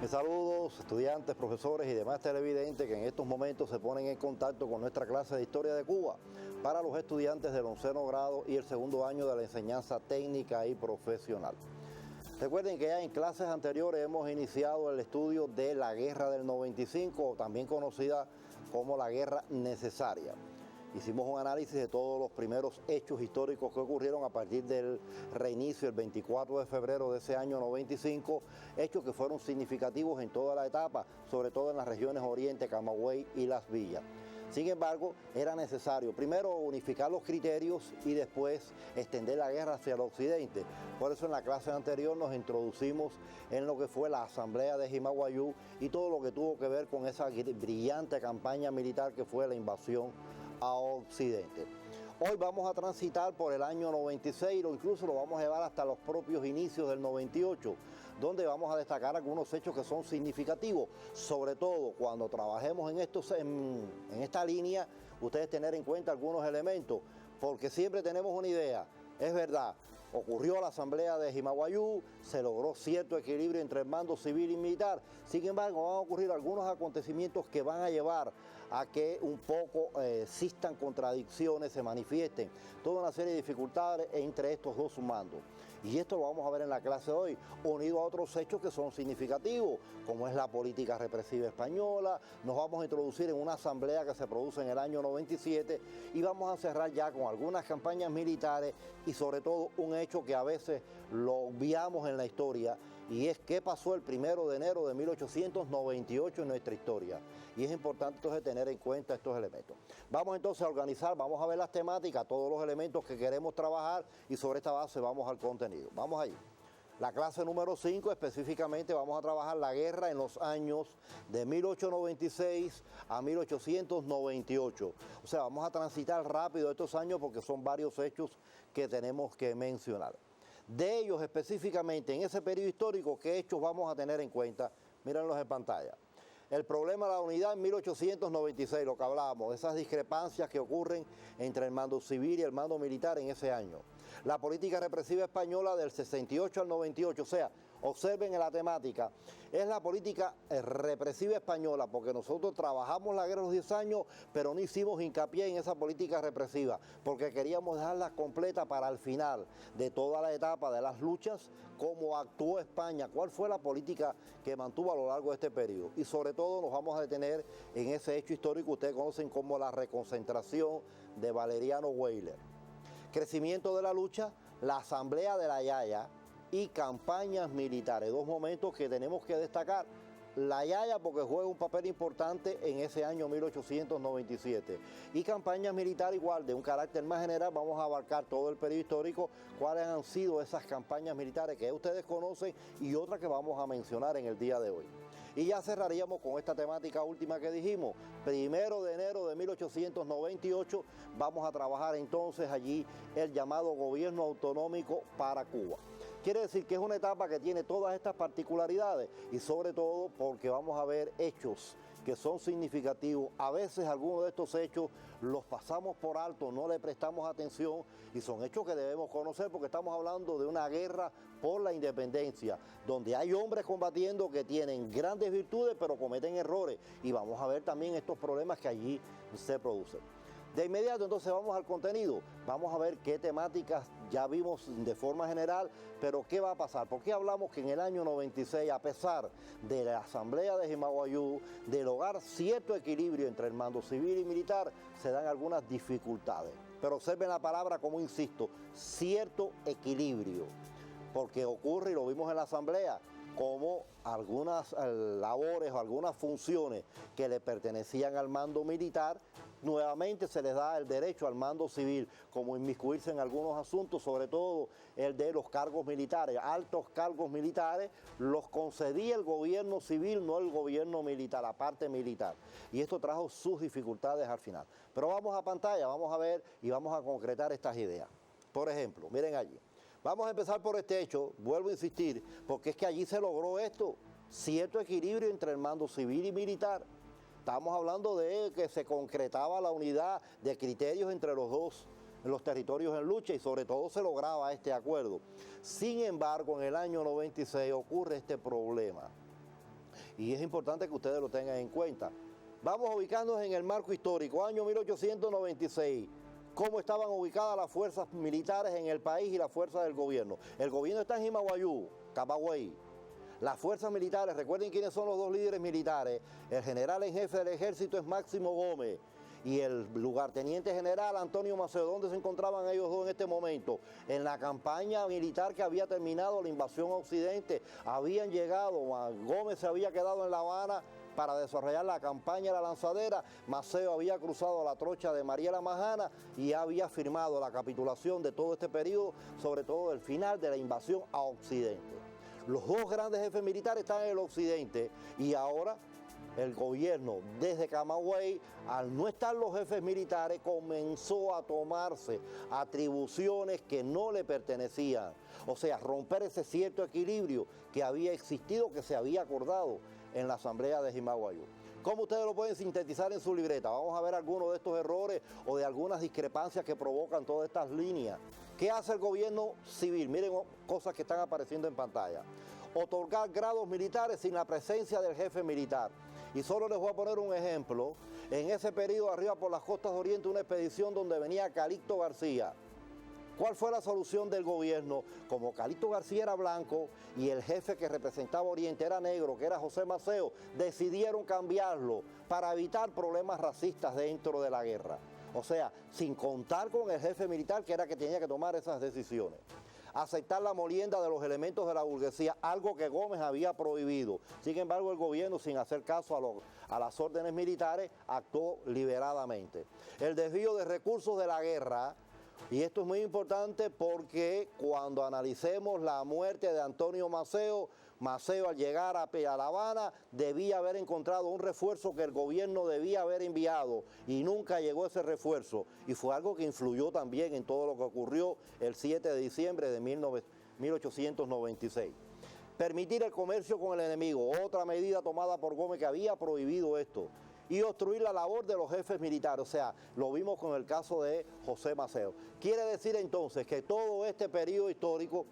Mis saludos, estudiantes, profesores y demás televidentes que en estos momentos se ponen en contacto con nuestra clase de Historia de Cuba para los estudiantes del 11º grado y el segundo año de la enseñanza técnica y profesional. Recuerden que ya en clases anteriores hemos iniciado el estudio de la Guerra del 95, también conocida como la Guerra Necesaria. Hicimos un análisis de todos los primeros hechos históricos que ocurrieron a partir del reinicio el 24 de febrero de ese año 95, hechos que fueron significativos en toda la etapa, sobre todo en las regiones Oriente, Camagüey y Las Villas. Sin embargo, era necesario primero unificar los criterios y después extender la guerra hacia el occidente. Por eso en la clase anterior nos introducimos en lo que fue la Asamblea de Jimaguayú y todo lo que tuvo que ver con esa brillante campaña militar que fue la invasión a Occidente. Hoy vamos a transitar por el año 96 o incluso lo vamos a llevar hasta los propios inicios del 98, donde vamos a destacar algunos hechos que son significativos. Sobre todo cuando trabajemos en esta línea, ustedes tener en cuenta algunos elementos, porque siempre tenemos una idea. Es verdad, ocurrió la Asamblea de Jimaguayú, se logró cierto equilibrio entre el mando civil y militar. Sin embargo, van a ocurrir algunos acontecimientos que van a llevar a que un poco existan contradicciones, se manifiesten toda una serie de dificultades entre estos dos mandos. Y esto lo vamos a ver en la clase de hoy, unido a otros hechos que son significativos, como es la política represiva española. Nos vamos a introducir en una asamblea que se produce en el año 97 y vamos a cerrar ya con algunas campañas militares y sobre todo un hecho que a veces lo obviamos en la historia, y es qué pasó el 1 de enero de 1898 en nuestra historia. Y es importante entonces tener en cuenta estos elementos. Vamos entonces a organizar, vamos a ver las temáticas, todos los elementos que queremos trabajar y sobre esta base vamos al contenido. Vamos allí. La clase número 5 específicamente vamos a trabajar la guerra en los años de 1896 a 1898. O sea, vamos a transitar rápido estos años porque son varios hechos que tenemos que mencionar. De ellos específicamente en ese periodo histórico, ¿qué hechos vamos a tener en cuenta? Mírenlos en pantalla. El problema de la unidad en 1896, lo que hablábamos, esas discrepancias que ocurren entre el mando civil y el mando militar en ese año. La política represiva española del 68 al 98, o sea, observen en la temática, es la política represiva española, porque nosotros trabajamos la guerra de los 10 años, pero no hicimos hincapié en esa política represiva, porque queríamos dejarla completa para el final de toda la etapa de las luchas, cómo actuó España, cuál fue la política que mantuvo a lo largo de este periodo. Y sobre todo nos vamos a detener en ese hecho histórico que ustedes conocen como la reconcentración de Valeriano Weyler. Crecimiento de la lucha, la Asamblea de la Yaya y campañas militares, dos momentos que tenemos que destacar. La Yaya porque juega un papel importante en ese año 1897 y campañas militares igual de un carácter más general. Vamos a abarcar todo el periodo histórico, cuáles han sido esas campañas militares que ustedes conocen y otras que vamos a mencionar en el día de hoy. Y ya cerraríamos con esta temática última que dijimos, 1 de enero de 1898, vamos a trabajar entonces allí el llamado gobierno autonómico para Cuba. Quiere decir que es una etapa que tiene todas estas particularidades y sobre todo porque vamos a ver hechos que son significativos. A veces algunos de estos hechos los pasamos por alto, no le prestamos atención y son hechos que debemos conocer porque estamos hablando de una guerra por la independencia, donde hay hombres combatiendo que tienen grandes virtudes pero cometen errores y vamos a ver también estos problemas que allí se producen. De inmediato entonces vamos al contenido, vamos a ver qué temáticas ya vimos de forma general, pero qué va a pasar. ¿Por qué hablamos que en el año 96, a pesar de la Asamblea de Jimaguayú, de lograr cierto equilibrio entre el mando civil y militar, se dan algunas dificultades? Pero observen la palabra como insisto, cierto equilibrio, porque ocurre y lo vimos en la Asamblea, como algunas labores o algunas funciones que le pertenecían al mando militar, nuevamente se les da el derecho al mando civil, como inmiscuirse en algunos asuntos, sobre todo el de los cargos militares, altos cargos militares, los concedía el gobierno civil, no el gobierno militar, la parte militar. Y esto trajo sus dificultades al final. Pero vamos a pantalla, vamos a ver y vamos a concretar estas ideas. Por ejemplo, miren allí. Vamos a empezar por este hecho, vuelvo a insistir, porque es que allí se logró esto, cierto equilibrio entre el mando civil y militar. Estamos hablando de que se concretaba la unidad de criterios entre los dos, los territorios en lucha y sobre todo se lograba este acuerdo. Sin embargo, en el año 96 ocurre este problema. Y es importante que ustedes lo tengan en cuenta. Vamos ubicándonos en el marco histórico, año 1896. ¿Cómo estaban ubicadas las fuerzas militares en el país y las fuerzas del gobierno? El gobierno está en Jimaguayú, Camagüey. Las fuerzas militares, recuerden quiénes son los dos líderes militares. El general en jefe del ejército es Máximo Gómez y el lugarteniente general Antonio Maceo. ¿Dónde se encontraban ellos dos en este momento? En la campaña militar que había terminado la invasión a Occidente. Habían llegado, Gómez se había quedado en La Habana para desarrollar la campaña de la lanzadera. Maceo había cruzado la trocha de Mariela Majana y había firmado la capitulación de todo este periodo, sobre todo el final de la invasión a Occidente. Los dos grandes jefes militares están en el occidente y ahora el gobierno desde Camagüey, al no estar los jefes militares, comenzó a tomarse atribuciones que no le pertenecían. O sea, romper ese cierto equilibrio que había existido, que se había acordado en la asamblea de Jimaguayú. ¿Cómo ustedes lo pueden sintetizar en su libreta? Vamos a ver algunos de estos errores o de algunas discrepancias que provocan todas estas líneas. ¿Qué hace el gobierno civil? Miren cosas que están apareciendo en pantalla. Otorgar grados militares sin la presencia del jefe militar. Y solo les voy a poner un ejemplo. En ese periodo, arriba por las costas de Oriente, una expedición donde venía Calixto García. ¿Cuál fue la solución del gobierno? Como Calixto García era blanco y el jefe que representaba Oriente era negro, que era José Maceo, decidieron cambiarlo para evitar problemas racistas dentro de la guerra. O sea, sin contar con el jefe militar que era que tenía que tomar esas decisiones. Aceptar la molienda de los elementos de la burguesía, algo que Gómez había prohibido. Sin embargo, el gobierno, sin hacer caso a las órdenes militares, actuó liberadamente. El desvío de recursos de la guerra. Y esto es muy importante porque cuando analicemos la muerte de Antonio Maceo, Maceo al llegar a La Habana debía haber encontrado un refuerzo que el gobierno debía haber enviado y nunca llegó ese refuerzo. Y fue algo que influyó también en todo lo que ocurrió el 7 de diciembre de 1896. Permitir el comercio con el enemigo, otra medida tomada por Gómez que había prohibido esto. Y obstruir la labor de los jefes militares, o sea, lo vimos con el caso de José Maceo. Quiere decir entonces que todo este periodo histórico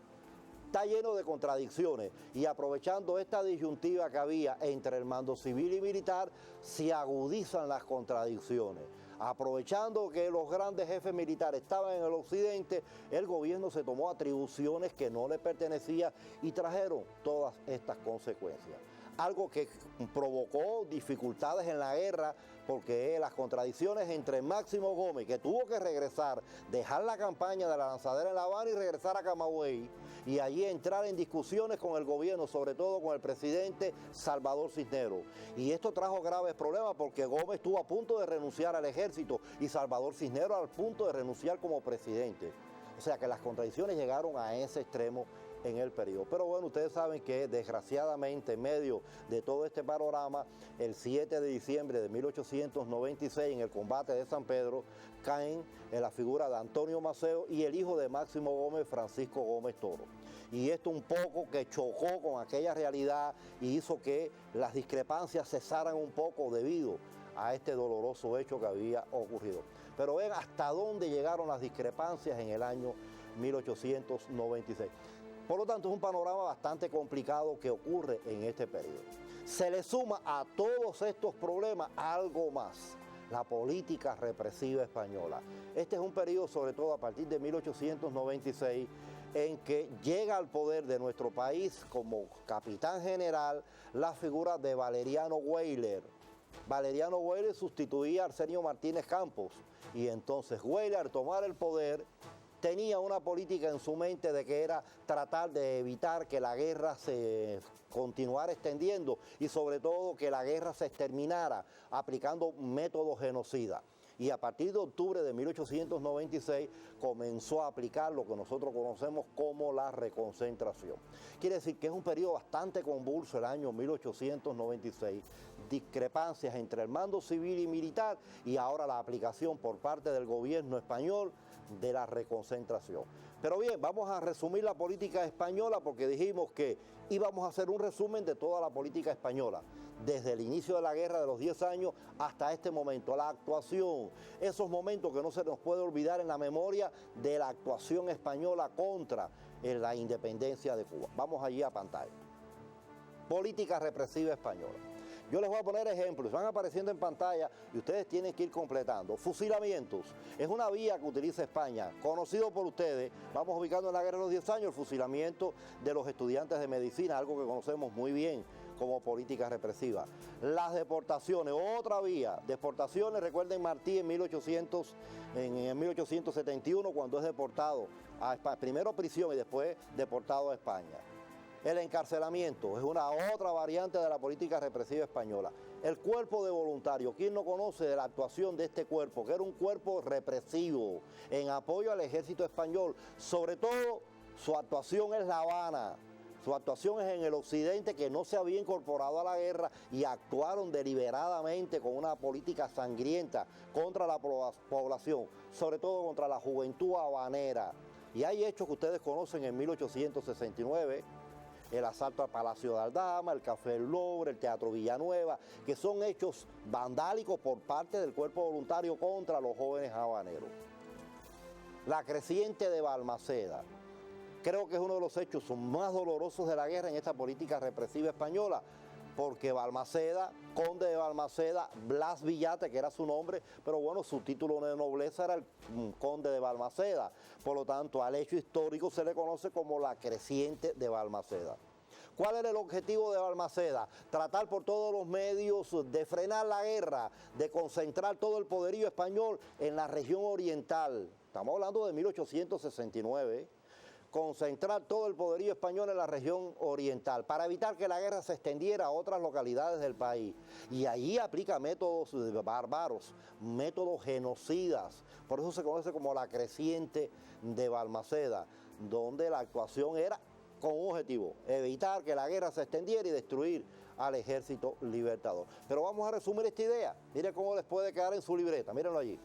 está lleno de contradicciones y aprovechando esta disyuntiva que había entre el mando civil y militar, se agudizan las contradicciones. Aprovechando que los grandes jefes militares estaban en el occidente, el gobierno se tomó atribuciones que no le pertenecían y trajeron todas estas consecuencias. Algo que provocó dificultades en la guerra porque las contradicciones entre Máximo Gómez, que tuvo que regresar, dejar la campaña de la lanzadera en La Habana y regresar a Camagüey, y allí entrar en discusiones con el gobierno, sobre todo con el presidente Salvador Cisneros. Y esto trajo graves problemas porque Gómez estuvo a punto de renunciar al ejército y Salvador Cisneros al punto de renunciar como presidente. O sea que las contradicciones llegaron a ese extremo en el periodo. Pero bueno, ustedes saben que desgraciadamente en medio de todo este panorama, el 7 de diciembre de 1896 en el combate de San Pedro, caen en la figura de Antonio Maceo y el hijo de Máximo Gómez, Francisco Gómez Toro. Y esto un poco que chocó con aquella realidad y hizo que las discrepancias cesaran un poco debido a este doloroso hecho que había ocurrido. Pero ven hasta dónde llegaron las discrepancias en el año 1896. Por lo tanto, es un panorama bastante complicado que ocurre en este periodo. Se le suma a todos estos problemas algo más, la política represiva española. Este es un periodo, sobre todo a partir de 1896, en que llega al poder de nuestro país como capitán general la figura de Valeriano Weyler. Valeriano Weyler sustituía a Arsenio Martínez Campos y entonces Weyler, al tomar el poder, tenía una política en su mente de que era tratar de evitar que la guerra se continuara extendiendo y sobre todo que la guerra se exterminara aplicando métodos genocidas. Y a partir de octubre de 1896 comenzó a aplicar lo que nosotros conocemos como la reconcentración. Quiere decir que es un periodo bastante convulso el año 1896, discrepancias entre el mando civil y militar y ahora la aplicación por parte del gobierno español de la reconcentración. Pero bien, vamos a resumir la política española porque dijimos que íbamos a hacer un resumen de toda la política española, desde el inicio de la guerra de los 10 años hasta este momento, la actuación, esos momentos que no se nos puede olvidar en la memoria de la actuación española contra la independencia de Cuba. Vamos allí a pantalla. política represiva española. Yo les voy a poner ejemplos, van apareciendo en pantalla y ustedes tienen que ir completando. Fusilamientos, es una vía que utiliza España, conocido por ustedes, vamos ubicando en la Guerra de los 10 años, el fusilamiento de los estudiantes de medicina, algo que conocemos muy bien como política represiva. Las deportaciones, otra vía, deportaciones, recuerden Martí en 1871 cuando es deportado a España, primero prisión y después deportado a España. El encarcelamiento es una otra variante de la política represiva española. El cuerpo de voluntarios, ¿quién no conoce de la actuación de este cuerpo? Que era un cuerpo represivo en apoyo al ejército español. Sobre todo, su actuación es La Habana. Su actuación es en el occidente, que no se había incorporado a la guerra y actuaron deliberadamente con una política sangrienta contra la población, sobre todo contra la juventud habanera. Y hay hechos que ustedes conocen en 1869, el asalto al Palacio de Aldama, el Café del Louvre, el Teatro Villanueva, que son hechos vandálicos por parte del cuerpo voluntario contra los jóvenes habaneros. La creciente de Balmaceda, creo que es uno de los hechos más dolorosos de la guerra en esta política represiva española, porque Balmaceda, conde de Balmaceda, Blas Villate, que era su nombre, pero bueno, su título de nobleza era el conde de Balmaceda. Por lo tanto, al hecho histórico se le conoce como la creciente de Balmaceda. ¿Cuál era el objetivo de Balmaceda? Tratar por todos los medios de frenar la guerra, de concentrar todo el poderío español en la región oriental. Estamos hablando de 1869, concentrar todo el poderío español en la región oriental para evitar que la guerra se extendiera a otras localidades del país. Y allí aplica métodos bárbaros, métodos genocidas. Por eso se conoce como la creciente de Balmaceda, donde la actuación era con un objetivo, evitar que la guerra se extendiera y destruir al ejército libertador. Pero vamos a resumir esta idea. Miren cómo les puede quedar en su libreta, mírenlo allí.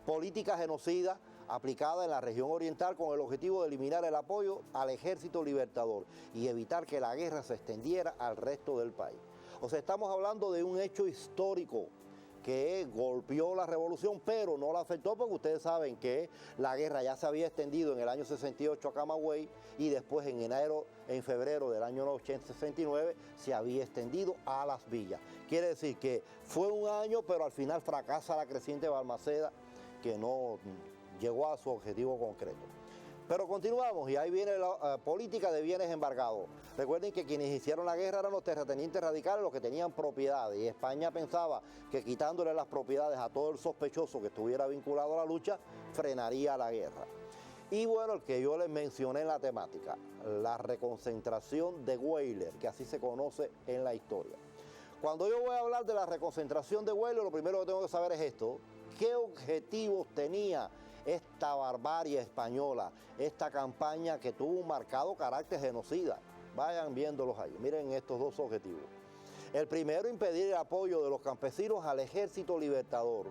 Política genocida aplicada en la región oriental con el objetivo de eliminar el apoyo al ejército libertador y evitar que la guerra se extendiera al resto del país. O sea, estamos hablando de un hecho histórico que golpeó la revolución, pero no la afectó porque ustedes saben que la guerra ya se había extendido en el año 68 a Camagüey y después en febrero del año 69 se había extendido a Las Villas. Quiere decir que fue un año, pero al final fracasa la creciente Balmaceda, que no llegó a su objetivo concreto. Pero continuamos y ahí viene la política de bienes embargados. Recuerden que quienes hicieron la guerra eran los terratenientes radicales, los que tenían propiedades, y España pensaba que quitándole las propiedades a todo el sospechoso que estuviera vinculado a la lucha, frenaría la guerra. Y bueno, el que yo les mencioné en la temática, la reconcentración de Weyler, que así se conoce en la historia. Cuando yo voy a hablar de la reconcentración de Weyler, lo primero que tengo que saber es esto: ¿qué objetivos tenía esta barbarie española, esta campaña que tuvo un marcado carácter genocida? Vayan viéndolos ahí, miren estos dos objetivos. El primero, impedir el apoyo de los campesinos al ejército libertador.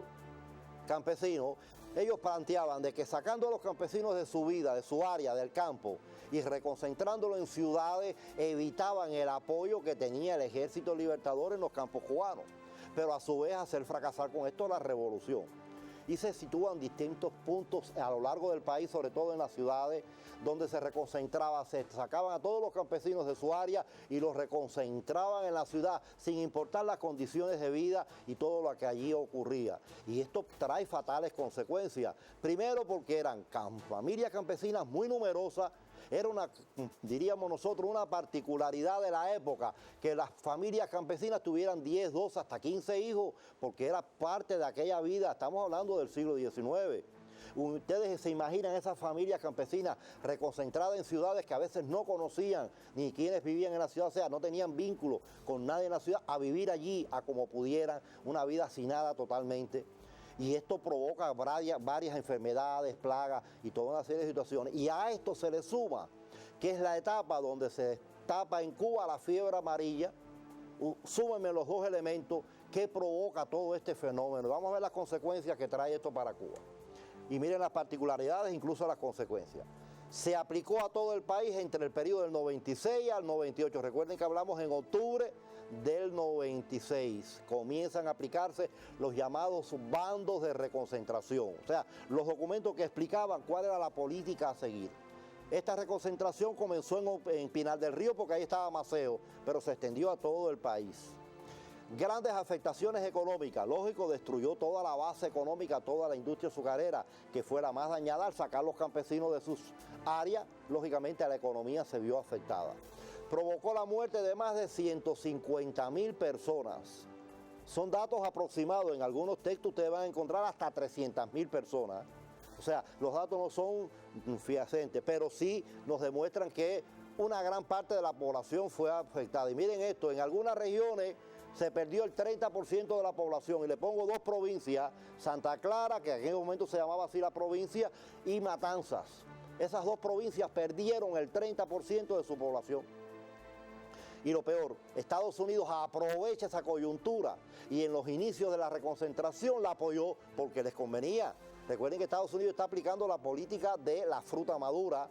Campesinos, ellos planteaban de que sacando a los campesinos de su vida, de su área, del campo, y reconcentrándolo en ciudades, evitaban el apoyo que tenía el ejército libertador en los campos cubanos, pero a su vez hacer fracasar con esto la revolución. Y se sitúan distintos puntos a lo largo del país, sobre todo en las ciudades, donde se reconcentraba, se sacaban a todos los campesinos de su área y los reconcentraban en la ciudad, sin importar las condiciones de vida y todo lo que allí ocurría. Y esto trae fatales consecuencias. Primero porque eran familias campesinas muy numerosas. Era una, diríamos nosotros, una particularidad de la época, que las familias campesinas tuvieran 10, 12, hasta 15 hijos, porque era parte de aquella vida. Estamos hablando del siglo XIX. Ustedes se imaginan esas familias campesinas reconcentradas en ciudades que a veces no conocían ni quienes vivían en la ciudad, o sea, no tenían vínculo con nadie en la ciudad, a vivir allí a como pudieran, una vida hacinada totalmente. Y esto provoca varias enfermedades, plagas y toda una serie de situaciones. Y a esto se le suma que es la etapa donde se destapa en Cuba la fiebre amarilla. Súmenme los dos elementos que provoca todo este fenómeno. Vamos a ver las consecuencias que trae esto para Cuba. Y miren las particularidades, incluso las consecuencias. Se aplicó a todo el país entre el periodo del 96 al 98. Recuerden que hablamos en octubre del 96. Comienzan a aplicarse los llamados bandos de reconcentración. O sea, los documentos que explicaban cuál era la política a seguir. Esta reconcentración comenzó en Pinar del Río porque ahí estaba Maceo, pero se extendió a todo el país. Grandes afectaciones económicas, lógico, destruyó toda la base económica, toda la industria azucarera, que fue la más dañada al sacar los campesinos de sus áreas, lógicamente la economía se vio afectada. Provocó la muerte de más de 150.000 personas. Son datos aproximados, en algunos textos ustedes van a encontrar hasta 300.000 personas. O sea, los datos no son fehacientes, pero sí nos demuestran que una gran parte de la población fue afectada. Y miren esto, en algunas regiones se perdió el 30% de la población. Y le pongo dos provincias, Santa Clara, que en aquel momento se llamaba así la provincia, y Matanzas. Esas dos provincias perdieron el 30% de su población. Y lo peor, Estados Unidos aprovecha esa coyuntura y en los inicios de la reconcentración la apoyó porque les convenía. Recuerden que Estados Unidos está aplicando la política de la fruta madura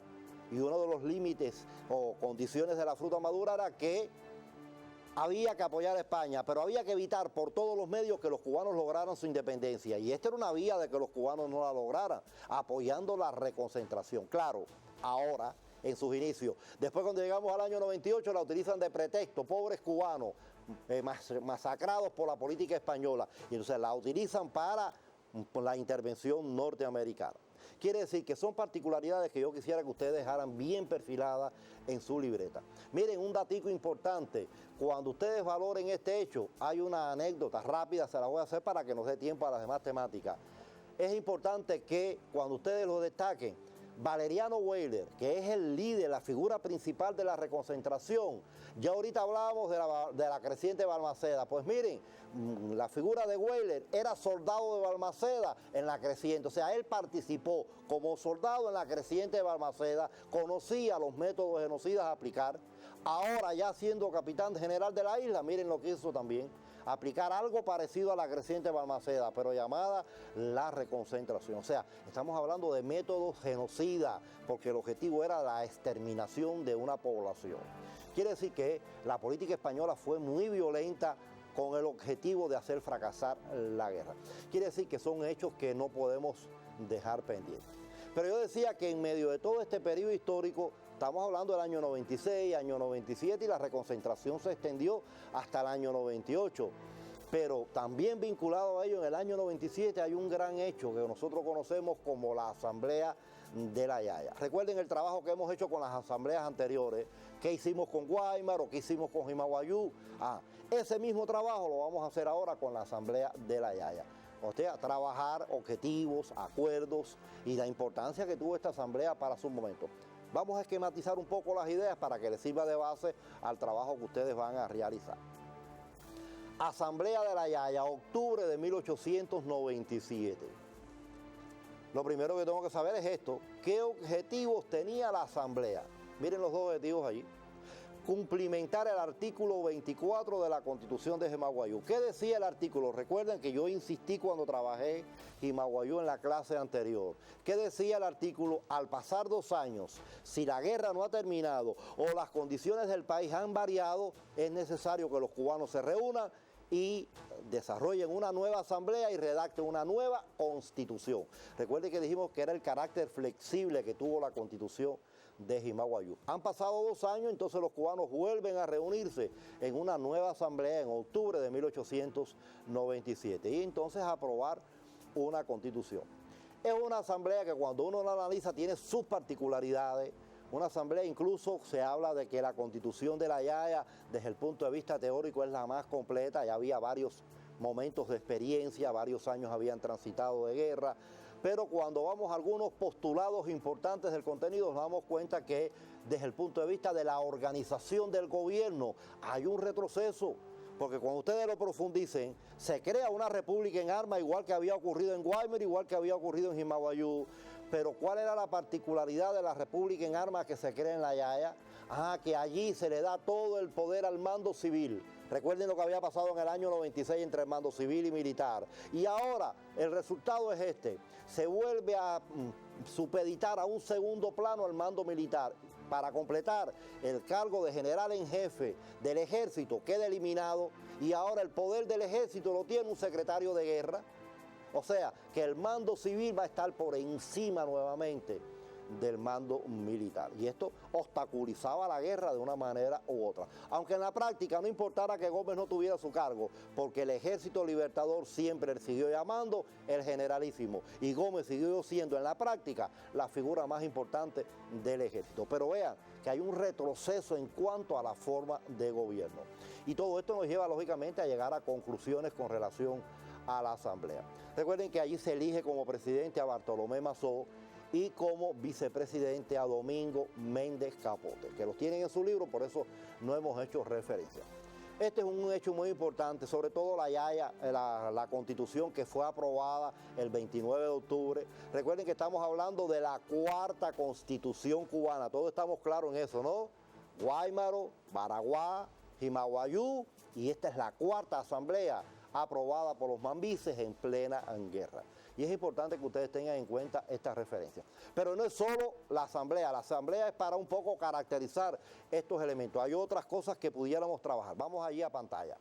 y uno de los límites o condiciones de la fruta madura era que había que apoyar a España, pero había que evitar por todos los medios que los cubanos lograran su independencia. Y esta era una vía de que los cubanos no la lograran, apoyando la reconcentración. Claro, ahora, en sus inicios. Después, cuando llegamos al año 98, la utilizan de pretexto, pobres cubanos, masacrados por la política española. Y entonces la utilizan para la intervención norteamericana. Quiere decir que son particularidades que yo quisiera que ustedes dejaran bien perfiladas en su libreta. Miren, un datico importante, cuando ustedes valoren este hecho, hay una anécdota rápida, se la voy a hacer para que nos dé tiempo a las demás temáticas. Es importante que cuando ustedes lo destaquen, Valeriano Weyler, que es el líder, la figura principal de la reconcentración. Ya ahorita hablábamos de la creciente Balmaceda. Pues miren, la figura de Weyler era soldado de Balmaceda en la creciente. O sea, él participó como soldado en la creciente de Balmaceda, conocía los métodos genocidas a aplicar. Ahora ya siendo capitán general de la isla, miren lo que hizo también. Aplicar algo parecido a la creciente Balmaceda, pero llamada la reconcentración. O sea, estamos hablando de métodos genocidas, porque el objetivo era la exterminación de una población. Quiere decir que la política española fue muy violenta con el objetivo de hacer fracasar la guerra. Quiere decir que son hechos que no podemos dejar pendientes. Pero yo decía que en medio de todo este periodo histórico, estamos hablando del año 96, año 97 y la reconcentración se extendió hasta el año 98. Pero también vinculado a ello, en el año 97 hay un gran hecho que nosotros conocemos como la Asamblea de la Yaya. Recuerden el trabajo que hemos hecho con las asambleas anteriores, qué hicimos con Guaymar o qué hicimos con Jimaguayú. Ese mismo trabajo lo vamos a hacer ahora con la Asamblea de la Yaya. O sea, trabajar objetivos, acuerdos y la importancia que tuvo esta asamblea para su momento. Vamos a esquematizar un poco las ideas para que les sirva de base al trabajo que ustedes van a realizar. Asamblea de la Yaya, octubre de 1897. Lo primero que tengo que saber es esto, ¿qué objetivos tenía la asamblea? Miren los dos objetivos allí. Cumplimentar el artículo 24 de la Constitución de Jimaguayú. ¿Qué decía el artículo? Recuerden que yo insistí cuando trabajé Jimaguayú en la clase anterior. ¿Qué decía el artículo? Al pasar 2 años, si la guerra no ha terminado o las condiciones del país han variado, es necesario que los cubanos se reúnan y desarrollen una nueva asamblea y redacten una nueva constitución. Recuerden que dijimos que era el carácter flexible que tuvo la Constitución de Jimaguayú. Han pasado 2 años, entonces los cubanos vuelven a reunirse en una nueva asamblea en octubre de 1897 y entonces aprobar una constitución. Es una asamblea que cuando uno la analiza tiene sus particularidades. Una asamblea incluso se habla de que la constitución de la Yaya desde el punto de vista teórico es la más completa, ya había varios momentos de experiencia, varios años habían transitado de guerra. Pero cuando vamos a algunos postulados importantes del contenido, nos damos cuenta que desde el punto de vista de la organización del gobierno hay un retroceso, porque cuando ustedes lo profundicen, se crea una república en armas, igual que había ocurrido en Guaymas, igual que había ocurrido en Jimaguayú. Pero ¿cuál era la particularidad de la república en armas que se crea en la Yaya? Que allí se le da todo el poder al mando civil. Recuerden lo que había pasado en el año 96 entre el mando civil y militar. Y ahora el resultado es este. Se vuelve a supeditar a un segundo plano al mando militar. Para completar, el cargo de general en jefe del ejército queda eliminado y ahora el poder del ejército lo tiene un secretario de guerra. O sea, que el mando civil va a estar por encima nuevamente del mando militar. Y esto obstaculizaba la guerra de una manera u otra. Aunque en la práctica no importara que Gómez no tuviera su cargo, porque el Ejército Libertador siempre le siguió llamando el generalísimo. Y Gómez siguió siendo en la práctica la figura más importante del ejército. Pero vean que hay un retroceso en cuanto a la forma de gobierno. Y todo esto nos lleva lógicamente a llegar a conclusiones con relación a la Asamblea. Recuerden que allí se elige como presidente a Bartolomé Mazó y como vicepresidente a Domingo Méndez Capote, que los tienen en su libro, por eso no hemos hecho referencia. Este es un hecho muy importante, sobre todo la Constitución que fue aprobada el 29 de octubre. Recuerden que estamos hablando de la cuarta Constitución cubana, todos estamos claros en eso, ¿no? Guaymaro, Baraguá, Jimaguayú, y esta es la cuarta asamblea aprobada por los mambises en plena guerra. Y es importante que ustedes tengan en cuenta esta referencia. Pero no es solo la asamblea es para un poco caracterizar estos elementos. Hay otras cosas que pudiéramos trabajar. Vamos allí a pantalla.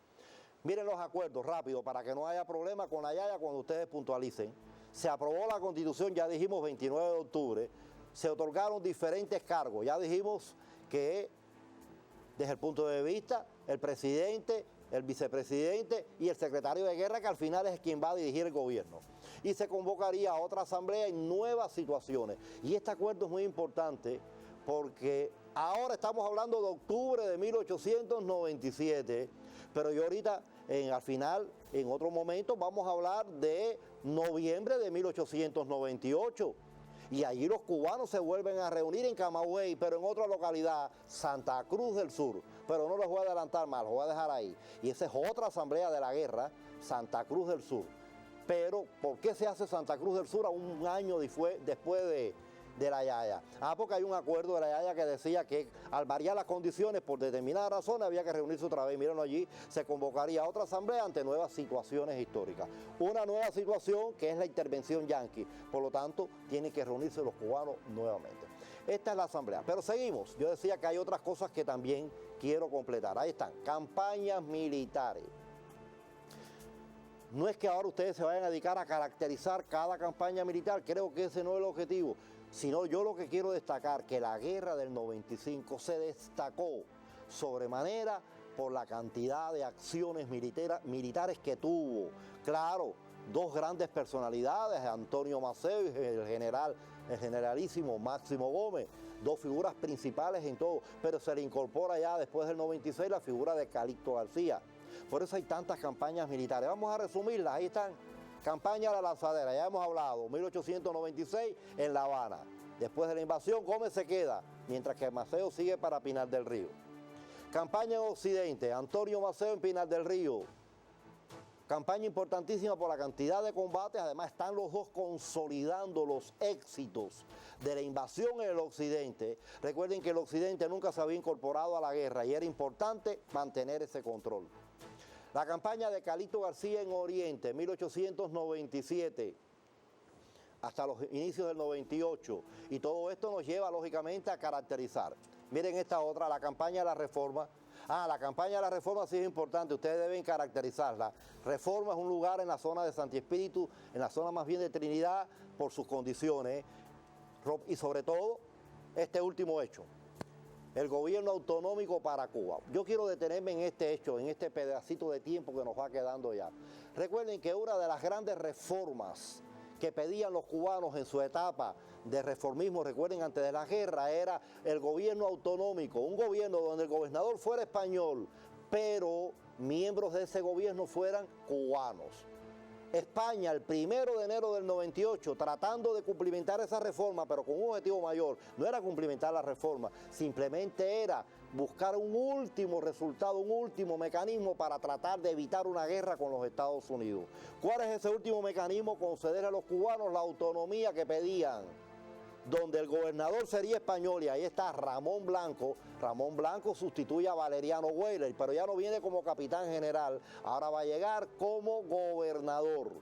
Miren los acuerdos rápido para que no haya problema con la yaya cuando ustedes puntualicen. Se aprobó la Constitución, ya dijimos 29 de octubre, se otorgaron diferentes cargos, ya dijimos que desde el punto de vista el presidente, el vicepresidente y el secretario de guerra, que al final es quien va a dirigir el gobierno. Y se convocaría a otra asamblea en nuevas situaciones. Y este acuerdo es muy importante porque ahora estamos hablando de octubre de 1897, pero yo ahorita, al final, en otro momento, vamos a hablar de noviembre de 1898. Y allí los cubanos se vuelven a reunir en Camagüey, pero en otra localidad, Santa Cruz del Sur. Pero no les voy a adelantar más, los voy a dejar ahí. Y esa es otra asamblea de la guerra, Santa Cruz del Sur. Pero, ¿por qué se hace Santa Cruz del Sur a un año después de la Yaya? Porque hay un acuerdo de la Yaya que decía que al variar las condiciones por determinadas razones había que reunirse otra vez. Mírenlo allí, se convocaría a otra asamblea ante nuevas situaciones históricas. Una nueva situación que es la intervención yanqui. Por lo tanto, tienen que reunirse los cubanos nuevamente. Esta es la asamblea. Pero seguimos. Yo decía que hay otras cosas que también quiero completar. Ahí están, campañas militares. No es que ahora ustedes se vayan a dedicar a caracterizar cada campaña militar, creo que ese no es el objetivo, sino yo lo que quiero destacar, que la guerra del 95 se destacó sobremanera por la cantidad de acciones militares que tuvo. Claro, dos grandes personalidades, Antonio Maceo y el generalísimo Máximo Gómez, dos figuras principales en todo, pero se le incorpora ya después del 96 la figura de Calixto García. Por eso hay tantas campañas militares. Vamos a resumirlas, ahí están. Campaña de la Lanzadera, ya hemos hablado, 1896 en La Habana. Después de la invasión, Gómez se queda, mientras que Maceo sigue para Pinar del Río. Campaña en Occidente, Antonio Maceo en Pinar del Río. Campaña importantísima por la cantidad de combates, además están los dos consolidando los éxitos de la invasión en el Occidente. Recuerden que el Occidente nunca se había incorporado a la guerra y era importante mantener ese control. La campaña de Calixto García en Oriente, 1897, hasta los inicios del 98. Y todo esto nos lleva, lógicamente, a caracterizar. Miren esta otra, la campaña de la Reforma. La campaña de la Reforma sí es importante, ustedes deben caracterizarla. Reforma es un lugar en la zona de Santi Espíritu, en la zona más bien de Trinidad, por sus condiciones. Y sobre todo, este último hecho. El gobierno autonómico para Cuba. Yo quiero detenerme en este hecho, en este pedacito de tiempo que nos va quedando ya. Recuerden que una de las grandes reformas que pedían los cubanos en su etapa de reformismo, recuerden, antes de la guerra, era el gobierno autonómico, un gobierno donde el gobernador fuera español, pero miembros de ese gobierno fueran cubanos. España, el 1 de enero del 98, tratando de cumplimentar esa reforma, pero con un objetivo mayor, no era cumplimentar la reforma, simplemente era buscar un último resultado, un último mecanismo para tratar de evitar una guerra con los Estados Unidos. ¿Cuál es ese último mecanismo? Conceder a los cubanos la autonomía que pedían, donde el gobernador sería español, y ahí está Ramón Blanco. Ramón Blanco sustituye a Valeriano Weyler, pero ya no viene como capitán general, ahora va a llegar como gobernador.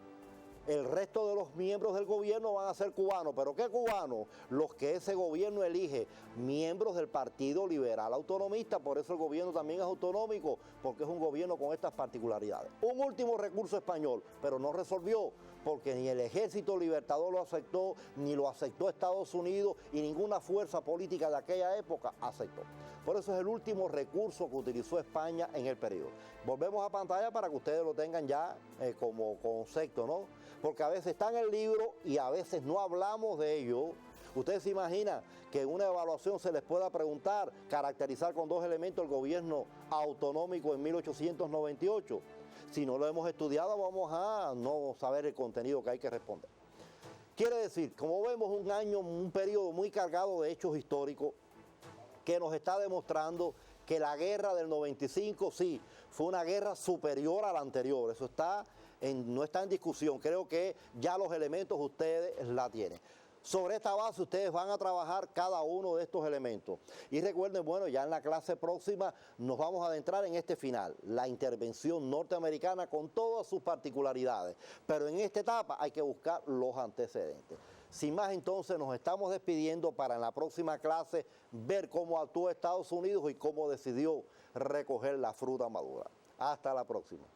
El resto de los miembros del gobierno van a ser cubanos, pero ¿qué cubanos? Los que ese gobierno elige, miembros del Partido Liberal Autonomista, por eso el gobierno también es autonómico, porque es un gobierno con estas particularidades. Un último recurso español, pero no resolvió, porque ni el Ejército Libertador lo aceptó, ni lo aceptó Estados Unidos y ninguna fuerza política de aquella época aceptó. Por eso es el último recurso que utilizó España en el periodo. Volvemos a pantalla para que ustedes lo tengan ya como concepto, ¿no? Porque a veces está en el libro y a veces no hablamos de ello. Ustedes se imaginan que en una evaluación se les pueda preguntar, caracterizar con dos elementos el gobierno autonómico en 1898. Si no lo hemos estudiado, vamos a no saber el contenido que hay que responder. Quiere decir, como vemos, un periodo muy cargado de hechos históricos que nos está demostrando que la guerra del 95, sí, fue una guerra superior a la anterior. Eso no está en discusión. Creo que ya los elementos ustedes la tienen. Sobre esta base ustedes van a trabajar cada uno de estos elementos. Y recuerden, bueno, ya en la clase próxima nos vamos a adentrar en este final, la intervención norteamericana con todas sus particularidades. Pero en esta etapa hay que buscar los antecedentes. Sin más, entonces, nos estamos despidiendo para en la próxima clase ver cómo actuó Estados Unidos y cómo decidió recoger la fruta madura. Hasta la próxima.